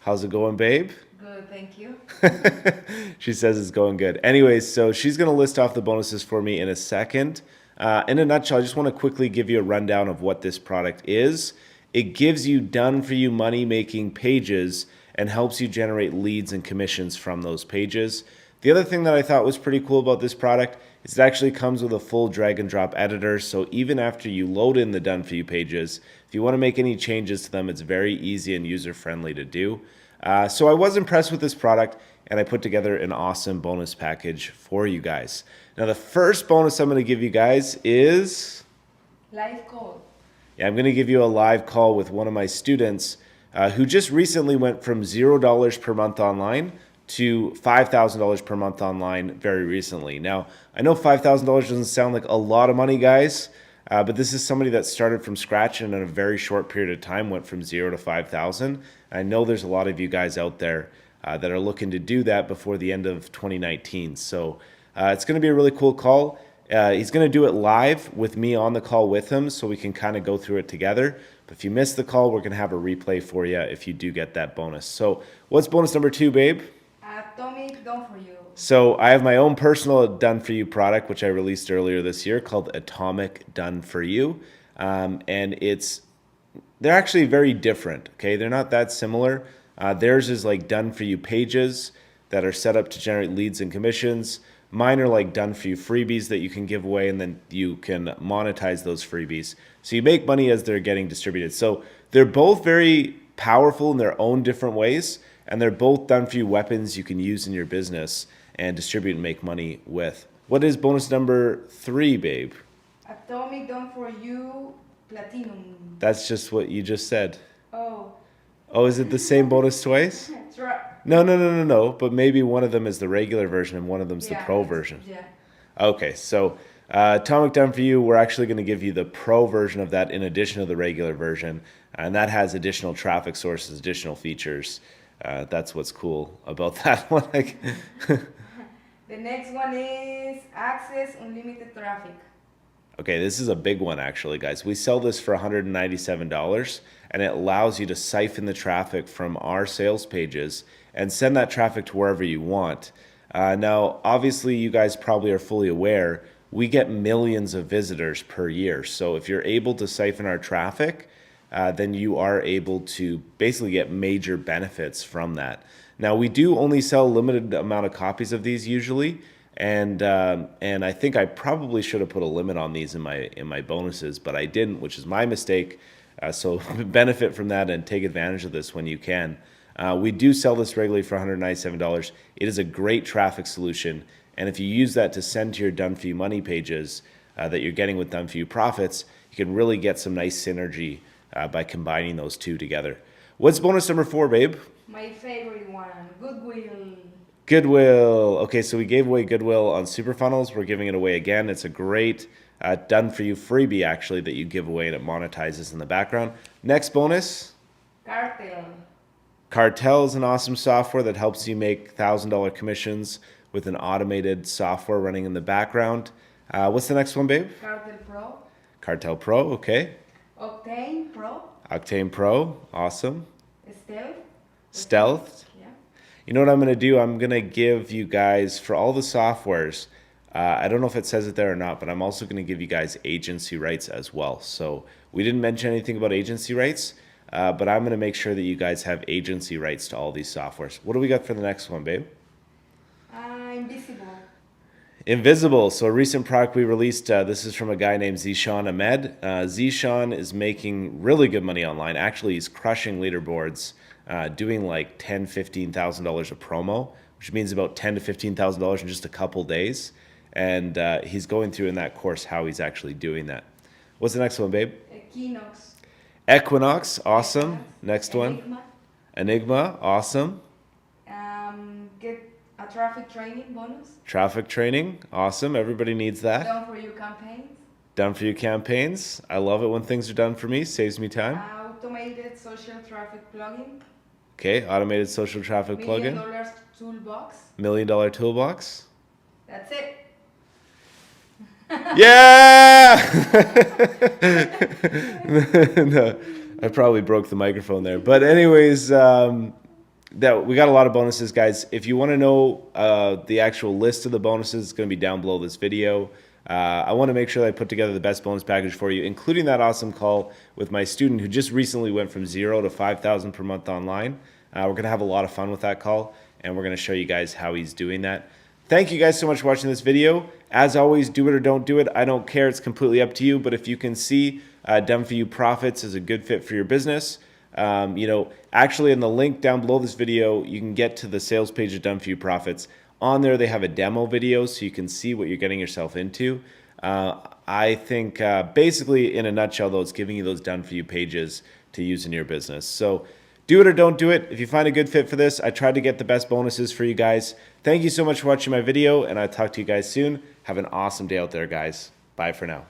How's it going, babe? Good, thank you. She says it's going good. Anyways, so she's going to list off the bonuses for me in a second. In a nutshell, I just want to quickly give you a rundown of what this product is. It gives you done for you money making pages and helps you generate leads and commissions from those pages. The other thing that I thought was pretty cool about this product is it actually comes with a full drag and drop editor. So even after you load in the done for you pages, if you want to make any changes to them, it's very easy and user friendly to do. So I was impressed with this product and I put together an awesome bonus package for you guys. Now the first bonus I'm going to give you guys is... Live call. Yeah, I'm going to give you a live call with one of my students who just recently went from $0 per month online to $5,000 per month online very recently. Now, I know $5,000 doesn't sound like a lot of money, guys, but this is somebody that started from scratch and in a very short period of time went from 0 to 5,000. I know there's a lot of you guys out there that are looking to do that before the end of 2019. So it's going to be a really cool call. He's going to do it live with me on the call with him so we can kind of go through it together. But if you missed the call, we're going to have a replay for you if you do get that bonus. So what's bonus number 2, babe? Atomic done for you. So I have my own personal done for you product, which I released earlier this year called Atomic Done for You. And they're actually very different. Okay. They're not that similar. Theirs is like done for you pages that are set up to generate leads and commissions. Mine are like done for you freebies that you can give away and then you can monetize those freebies. So you make money as they're getting distributed. So they're both very powerful in their own different ways. And they're both done for you weapons you can use in your business and distribute and make money with. What is bonus number 3, babe? Atomic done for you. Platinum. That's just what you just said. Oh. Oh, is it the same bonus twice? That's right. No. But maybe one of them is the regular version and one of them's the pro version. Yeah. Okay, so Atomic Done for You, we're actually going to give you the pro version of that in addition to the regular version. And that has additional traffic sources, additional features. That's what's cool about that one. The next one is access unlimited traffic. Okay, this is a big one actually, guys. We sell this for $197 and it allows you to siphon the traffic from our sales pages and send that traffic to wherever you want. Now, obviously, you guys probably are fully aware, we get millions of visitors per year. So if you're able to siphon our traffic, then you are able to basically get major benefits from that. Now, we do only sell a limited amount of copies of these usually, and I think I probably should have put a limit on these in my bonuses, but I didn't, which is my mistake. So benefit from that and take advantage of this when you can. We do sell this regularly for $197. It is a great traffic solution, and if you use that to send to your Done For You money pages that you're getting with Done For You Profits, you can really get some nice synergy by combining those two together. What's bonus number 4, babe? My favorite one, Goodwill. Goodwill. Okay, so we gave away Goodwill on Super Funnels. We're giving it away again. It's a great done for you freebie actually that you give away and it monetizes in the background. Next bonus. Cartel. Cartel is an awesome software that helps you make $1,000 commissions with an automated software running in the background. What's the next one, babe? Cartel Pro. Cartel Pro, okay. Octane Pro. Octane Pro, awesome. Stealth. Stealth. Yeah. You know what I'm going to do? I'm going to give you guys, for all the softwares, I don't know if it says it there or not, but I'm also going to give you guys agency rights as well. So we didn't mention anything about agency rights, but I'm going to make sure that you guys have agency rights to all these softwares. What do we got for the next one, babe? Invisible. Invisible. So a recent product we released, this is from a guy named Zishan Ahmed. Zishan is making really good money online. Actually, he's crushing leaderboards, doing like $10,000, $15,000 a promo, which means about $10,000 to $15,000 in just a couple days. And he's going through in that course how he's actually doing that. What's the next one, babe? Equinox. Equinox, awesome. Next one. Enigma. Enigma, awesome. Get a traffic training bonus. Traffic training, awesome. Everybody needs that. Done for you campaigns. Done for you campaigns. I love it when things are done for me. Saves me time. Automated social traffic plugin. Okay, automated social traffic $1 plugin. million toolbox. $1 million toolbox. That's it. Yeah! No, I probably broke the microphone there. But anyways, that we got a lot of bonuses, guys. If you want to know the actual list of the bonuses, it's going to be down below this video. I want to make sure that I put together the best bonus package for you, including that awesome call with my student who just recently went from 0 to 5,000 per month online. We're going to have a lot of fun with that call, and we're going to show you guys how he's doing that. Thank you guys so much for watching this video. As always, do it or don't do it. I don't care. It's completely up to you. But if you can see DFY PROFITZ is a good fit for your business, actually in the link down below this video, you can get to the sales page of DFY PROFITZ. On there, they have a demo video so you can see what you're getting yourself into. I think basically in a nutshell, though, it's giving you those done for you pages to use in your business. So do it or don't do it. If you find a good fit for this, I tried to get the best bonuses for you guys. Thank you so much for watching my video, and I'll talk to you guys soon. Have an awesome day out there, guys. Bye for now.